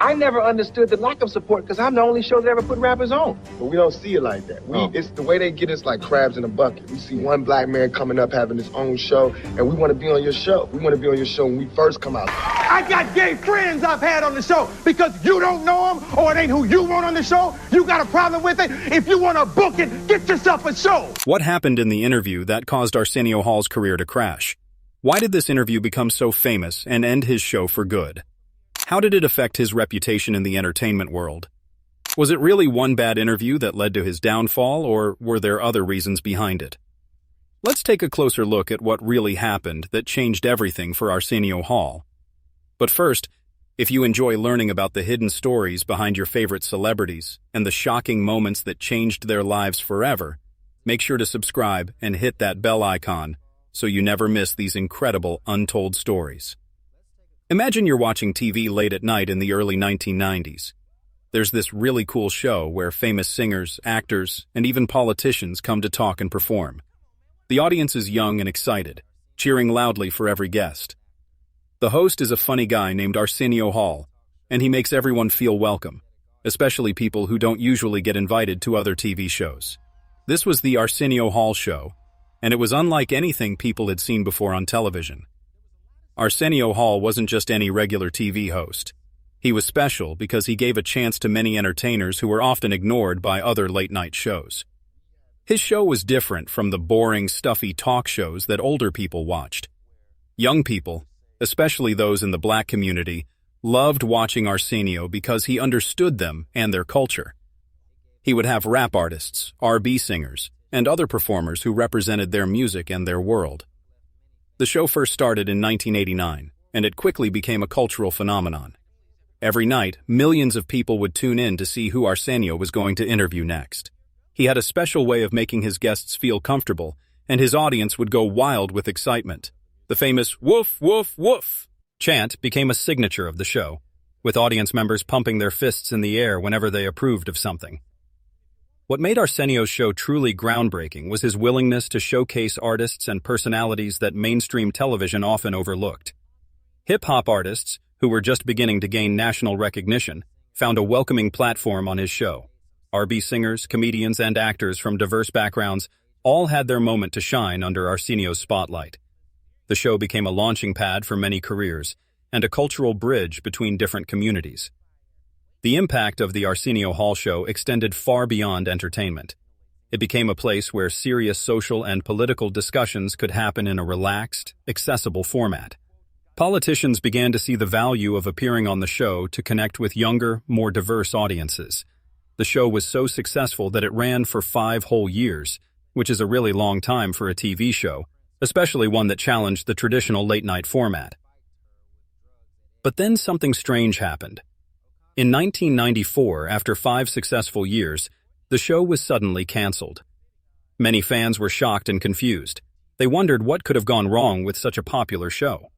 I never understood the lack of support because I'm the only show that ever put rappers on. But we don't see it like that. It's the way they get us like crabs in a bucket. We see one black man coming up having his own show, and we want to be on your show. We want to be on your show when we first come out. I got gay friends I've had on the show because you don't know them or it ain't who you want on the show. You got a problem with it? If you want to book it, get yourself a show. What happened in the interview that caused Arsenio Hall's career to crash? Why did this interview become so famous and end his show for good? How did it affect his reputation in the entertainment world? Was it really one bad interview that led to his downfall, or were there other reasons behind it? Let's take a closer look at what really happened that changed everything for Arsenio Hall. But first, if you enjoy learning about the hidden stories behind your favorite celebrities and the shocking moments that changed their lives forever, make sure to subscribe and hit that bell icon so you never miss these incredible untold stories. Imagine you're watching TV late at night in the early 1990s. There's this really cool show where famous singers, actors, and even politicians come to talk and perform. The audience is young and excited, cheering loudly for every guest. The host is a funny guy named Arsenio Hall, and he makes everyone feel welcome, especially people who don't usually get invited to other TV shows. This was the Arsenio Hall show, and it was unlike anything people had seen before on television. Arsenio Hall wasn't just any regular TV host. He was special because he gave a chance to many entertainers who were often ignored by other late-night shows. His show was different from the boring, stuffy talk shows that older people watched. Young people, especially those in the black community, loved watching Arsenio because he understood them and their culture. He would have rap artists, R&B singers, and other performers who represented their music and their world. The show first started in 1989, and it quickly became a cultural phenomenon. Every night, millions of people would tune in to see who Arsenio was going to interview next. He had a special way of making his guests feel comfortable, and his audience would go wild with excitement. The famous "woof, woof, woof" chant became a signature of the show, with audience members pumping their fists in the air whenever they approved of something. What made Arsenio's show truly groundbreaking was his willingness to showcase artists and personalities that mainstream television often overlooked. Hip-hop artists, who were just beginning to gain national recognition, found a welcoming platform on his show. R&B singers, comedians, and actors from diverse backgrounds all had their moment to shine under Arsenio's spotlight. The show became a launching pad for many careers and a cultural bridge between different communities. The impact of the Arsenio Hall show extended far beyond entertainment. It became a place where serious social and political discussions could happen in a relaxed, accessible format. Politicians began to see the value of appearing on the show to connect with younger, more diverse audiences. The show was so successful that it ran for 5 whole years, which is a really long time for a TV show, especially one that challenged the traditional late-night format. But then something strange happened. In 1994, after 5 successful years, the show was suddenly canceled. Many fans were shocked and confused. They wondered what could have gone wrong with such a popular show.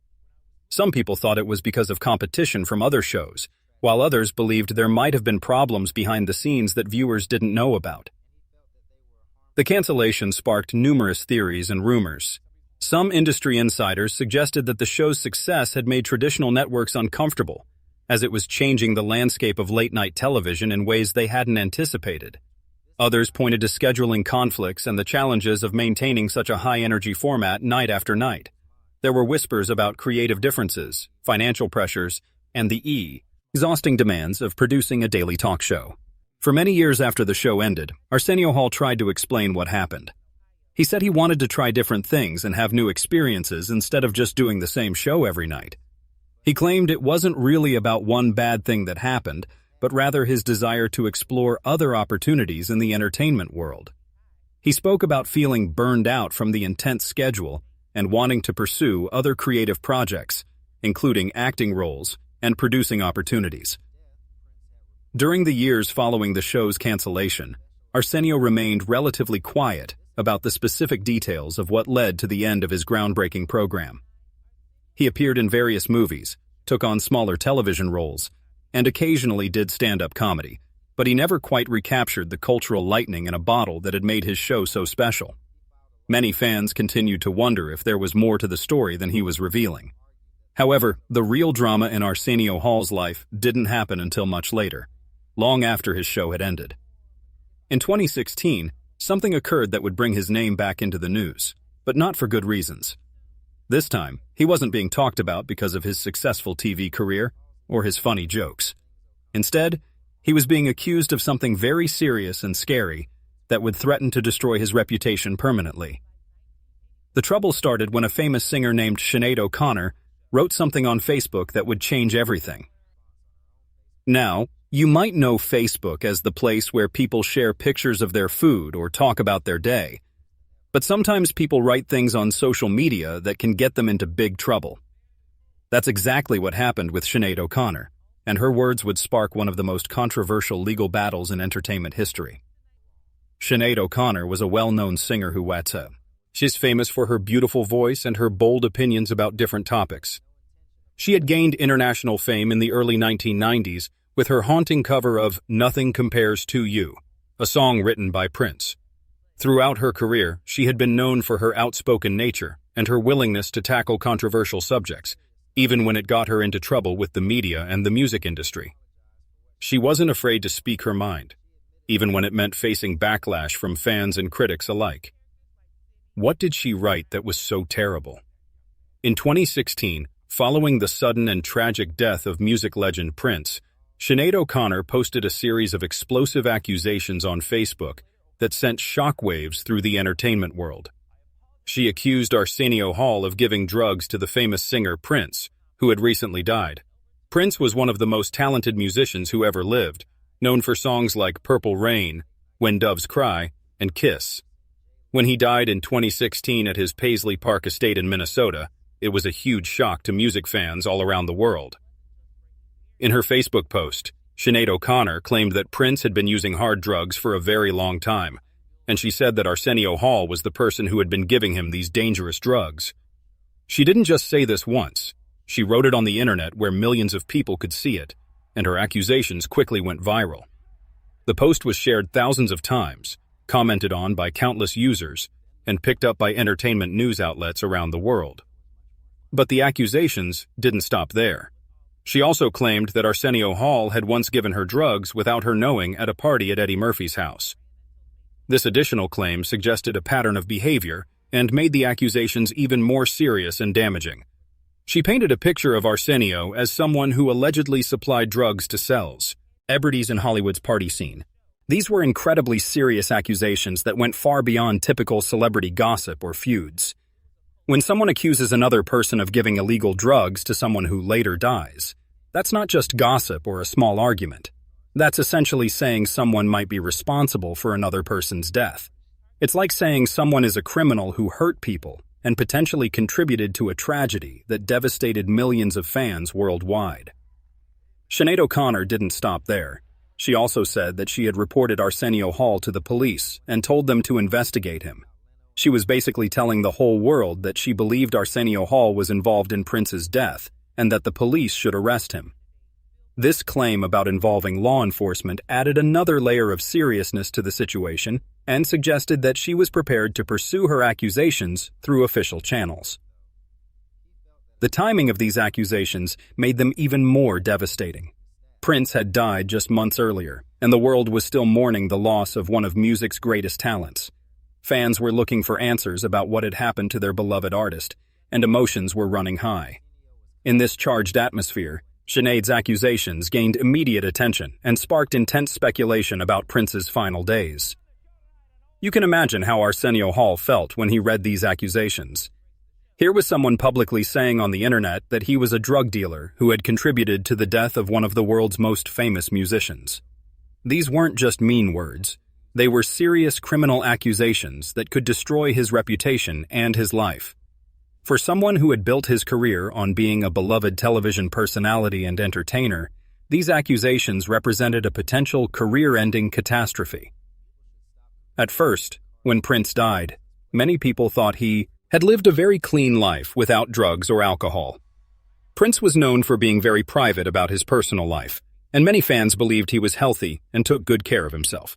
Some people thought it was because of competition from other shows, while others believed there might have been problems behind the scenes that viewers didn't know about. The cancellation sparked numerous theories and rumors. Some industry insiders suggested that the show's success had made traditional networks uncomfortable, as it was changing the landscape of late-night television in ways they hadn't anticipated. Others pointed to scheduling conflicts and the challenges of maintaining such a high-energy format night after night. There were whispers about creative differences, financial pressures, and the exhausting demands of producing a daily talk show. For many years after the show ended, Arsenio Hall tried to explain what happened. He said he wanted to try different things and have new experiences instead of just doing the same show every night. He claimed it wasn't really about one bad thing that happened, but rather his desire to explore other opportunities in the entertainment world. He spoke about feeling burned out from the intense schedule and wanting to pursue other creative projects, including acting roles and producing opportunities. During the years following the show's cancellation, Arsenio remained relatively quiet about the specific details of what led to the end of his groundbreaking program. He appeared in various movies, took on smaller television roles, and occasionally did stand-up comedy, but he never quite recaptured the cultural lightning in a bottle that had made his show so special. Many fans continued to wonder if there was more to the story than he was revealing. However, the real drama in Arsenio Hall's life didn't happen until much later, long after his show had ended. In 2016, something occurred that would bring his name back into the news, but not for good reasons. This time, he wasn't being talked about because of his successful TV career or his funny jokes. Instead, he was being accused of something very serious and scary that would threaten to destroy his reputation permanently. The trouble started when a famous singer named Sinead O'Connor wrote something on Facebook that would change everything. Now, you might know Facebook as the place where people share pictures of their food or talk about their day, but sometimes people write things on social media that can get them into big trouble. That's exactly what happened with Sinead O'Connor, and her words would spark one of the most controversial legal battles in entertainment history. Sinead O'Connor was a well-known singer who what's up. She's famous for her beautiful voice and her bold opinions about different topics. She had gained international fame in the early 1990s with her haunting cover of Nothing Compares to You, a song written by Prince. Throughout her career, she had been known for her outspoken nature and her willingness to tackle controversial subjects, even when it got her into trouble with the media and the music industry. She wasn't afraid to speak her mind, even when it meant facing backlash from fans and critics alike. What did she write that was so terrible? In 2016, following the sudden and tragic death of music legend Prince, Sinead O'Connor posted a series of explosive accusations on Facebook that sent shockwaves through the entertainment world. She accused Arsenio Hall of giving drugs to the famous singer Prince, who had recently died. Prince was one of the most talented musicians who ever lived, known for songs like Purple Rain, When Doves Cry, and Kiss. When he died in 2016 at his Paisley Park estate in Minnesota, it was a huge shock to music fans all around the world. In her Facebook post, Sinead O'Connor claimed that Prince had been using hard drugs for a very long time, and she said that Arsenio Hall was the person who had been giving him these dangerous drugs. She didn't just say this once. She wrote it on the internet where millions of people could see it, and her accusations quickly went viral. The post was shared thousands of times, commented on by countless users, and picked up by entertainment news outlets around the world. But the accusations didn't stop there. She also claimed that Arsenio Hall had once given her drugs without her knowing at a party at Eddie Murphy's house. This additional claim suggested a pattern of behavior and made the accusations even more serious and damaging. She painted a picture of Arsenio as someone who allegedly supplied drugs to cells, celebrities in Hollywood's party scene. These were incredibly serious accusations that went far beyond typical celebrity gossip or feuds. When someone accuses another person of giving illegal drugs to someone who later dies, that's not just gossip or a small argument. That's essentially saying someone might be responsible for another person's death. It's like saying someone is a criminal who hurt people and potentially contributed to a tragedy that devastated millions of fans worldwide. Sinead O'Connor didn't stop there. She also said that she had reported Arsenio Hall to the police and told them to investigate him. She was basically telling the whole world that she believed Arsenio Hall was involved in Prince's death and that the police should arrest him. This claim about involving law enforcement added another layer of seriousness to the situation and suggested that she was prepared to pursue her accusations through official channels. The timing of these accusations made them even more devastating. Prince had died just months earlier, and the world was still mourning the loss of one of music's greatest talents. Fans were looking for answers about what had happened to their beloved artist, and emotions were running high. In this charged atmosphere, Sinead's accusations gained immediate attention and sparked intense speculation about Prince's final days. You can imagine how Arsenio Hall felt when he read these accusations. Here was someone publicly saying on the internet that he was a drug dealer who had contributed to the death of one of the world's most famous musicians. These weren't just mean words. They were serious criminal accusations that could destroy his reputation and his life. For someone who had built his career on being a beloved television personality and entertainer, these accusations represented a potential career-ending catastrophe. At first, when Prince died, many people thought he had lived a very clean life without drugs or alcohol. Prince was known for being very private about his personal life, and many fans believed he was healthy and took good care of himself.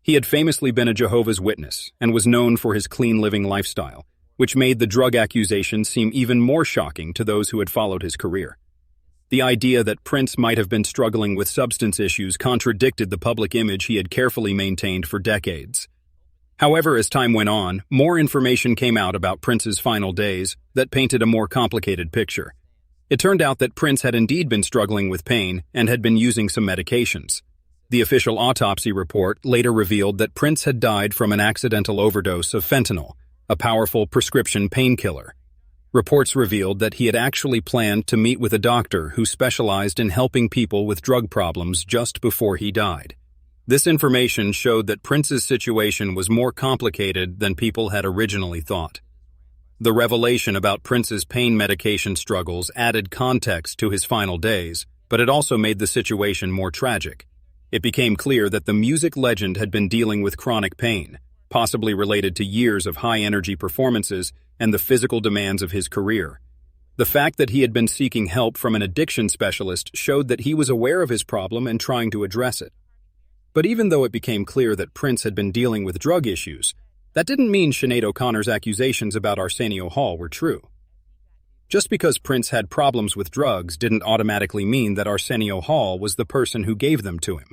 He had famously been a Jehovah's Witness and was known for his clean living lifestyle, which made the drug accusation seem even more shocking to those who had followed his career. The idea that Prince might have been struggling with substance issues contradicted the public image he had carefully maintained for decades. However, as time went on, more information came out about Prince's final days that painted a more complicated picture. It turned out that Prince had indeed been struggling with pain and had been using some medications. The official autopsy report later revealed that Prince had died from an accidental overdose of fentanyl, a powerful prescription painkiller. Reports revealed that he had actually planned to meet with a doctor who specialized in helping people with drug problems just before he died. This information showed that Prince's situation was more complicated than people had originally thought. The revelation about Prince's pain medication struggles added context to his final days, but it also made the situation more tragic. It became clear that the music legend had been dealing with chronic pain, possibly related to years of high-energy performances and the physical demands of his career. The fact that he had been seeking help from an addiction specialist showed that he was aware of his problem and trying to address it. But even though it became clear that Prince had been dealing with drug issues, that didn't mean Sinead O'Connor's accusations about Arsenio Hall were true. Just because Prince had problems with drugs didn't automatically mean that Arsenio Hall was the person who gave them to him.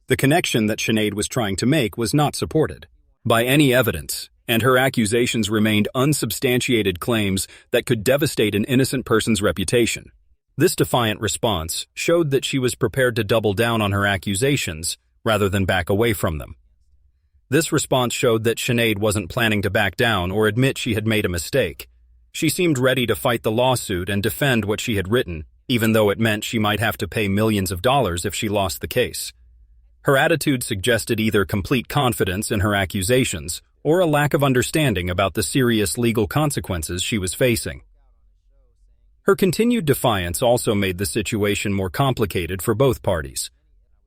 The connection that Sinead was trying to make was not supported by any evidence, and her accusations remained unsubstantiated claims that could devastate an innocent person's reputation. This defiant response showed that she was prepared to double down on her accusations rather than back away from them. This response showed that Sinead wasn't planning to back down or admit she had made a mistake. She seemed ready to fight the lawsuit and defend what she had written, even though it meant she might have to pay millions of dollars if she lost the case. Her attitude suggested either complete confidence in her accusations or a lack of understanding about the serious legal consequences she was facing. Her continued defiance also made the situation more complicated for both parties.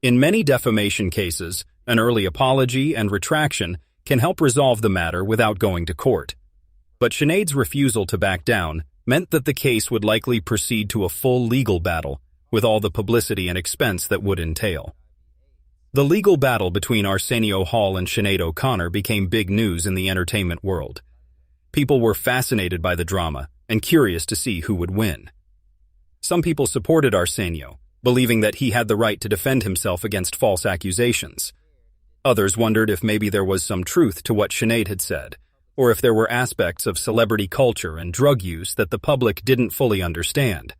In many defamation cases, an early apology and retraction can help resolve the matter without going to court. But Sinead's refusal to back down meant that the case would likely proceed to a full legal battle, with all the publicity and expense that would entail. The legal battle between Arsenio Hall and Sinead O'Connor became big news in the entertainment world. People were fascinated by the drama and curious to see who would win. Some people supported Arsenio, believing that he had the right to defend himself against false accusations. Others wondered if maybe there was some truth to what Sinead had said, or if there were aspects of celebrity culture and drug use that the public didn't fully understand.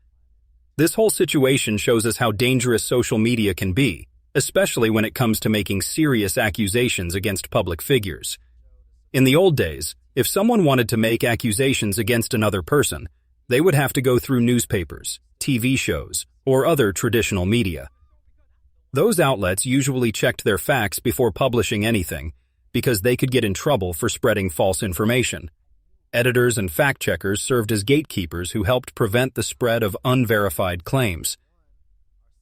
This whole situation shows us how dangerous social media can be, especially when it comes to making serious accusations against public figures. In the old days, if someone wanted to make accusations against another person, they would have to go through newspapers, TV shows, or other traditional media. Those outlets usually checked their facts before publishing anything, because they could get in trouble for spreading false information. Editors and fact-checkers served as gatekeepers who helped prevent the spread of unverified claims.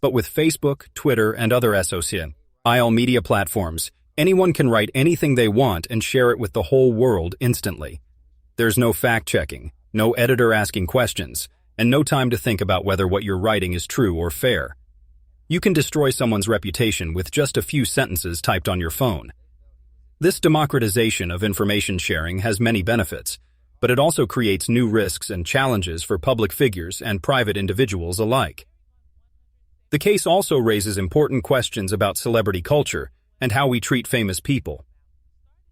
But with Facebook, Twitter, and other social media platforms, anyone can write anything they want and share it with the whole world instantly. There's no fact-checking, no editor asking questions, and no time to think about whether what you're writing is true or fair. You can destroy someone's reputation with just a few sentences typed on your phone. This democratization of information sharing has many benefits, but it also creates new risks and challenges for public figures and private individuals alike. The case also raises important questions about celebrity culture and how we treat famous people.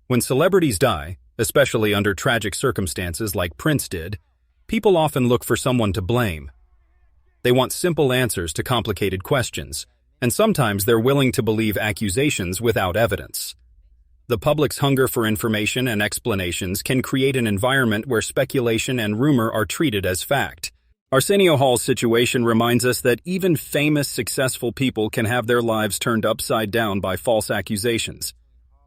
When celebrities die, especially under tragic circumstances like Prince did, people often look for someone to blame. They want simple answers to complicated questions, and sometimes they're willing to believe accusations without evidence. The public's hunger for information and explanations can create an environment where speculation and rumor are treated as fact. Arsenio Hall's situation reminds us that even famous, successful people can have their lives turned upside down by false accusations.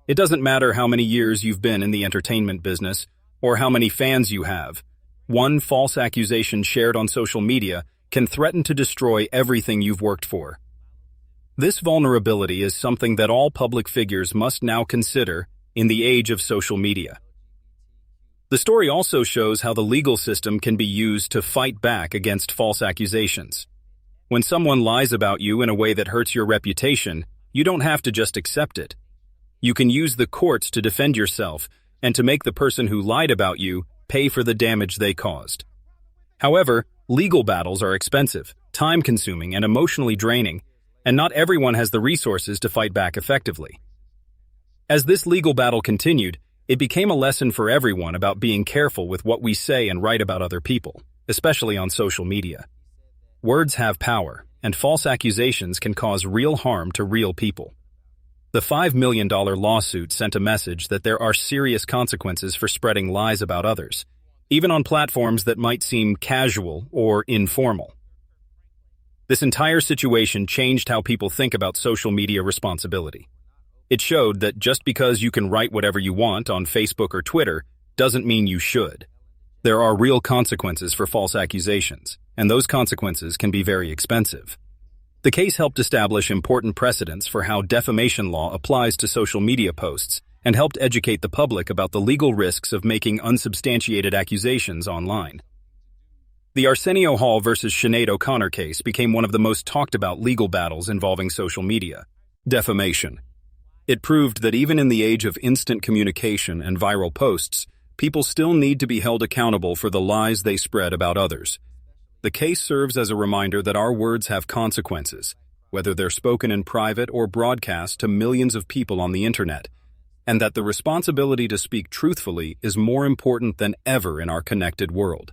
It doesn't matter how many years you've been in the entertainment business or how many fans you have. One false accusation shared on social media can threaten to destroy everything you've worked for. This vulnerability is something that all public figures must now consider in the age of social media. The story also shows how the legal system can be used to fight back against false accusations. When someone lies about you in a way that hurts your reputation, you don't have to just accept it. You can use the courts to defend yourself and to make the person who lied about you pay for the damage they caused. However, legal battles are expensive, time-consuming, and emotionally draining, and not everyone has the resources to fight back effectively. As this legal battle continued, it became a lesson for everyone about being careful with what we say and write about other people, especially on social media. Words have power, and false accusations can cause real harm to real people. The $5 million lawsuit sent a message that there are serious consequences for spreading lies about others, even on platforms that might seem casual or informal. This entire situation changed how people think about social media responsibility. It showed that just because you can write whatever you want on Facebook or Twitter doesn't mean you should. There are real consequences for false accusations, and those consequences can be very expensive. The case helped establish important precedents for how defamation law applies to social media posts and helped educate the public about the legal risks of making unsubstantiated accusations online. The Arsenio Hall versus Sinead O'Connor case became one of the most talked about legal battles involving social media. Defamation. It proved that even in the age of instant communication and viral posts, people still need to be held accountable for the lies they spread about others. The case serves as a reminder that our words have consequences, whether they're spoken in private or broadcast to millions of people on the internet, and that the responsibility to speak truthfully is more important than ever in our connected world.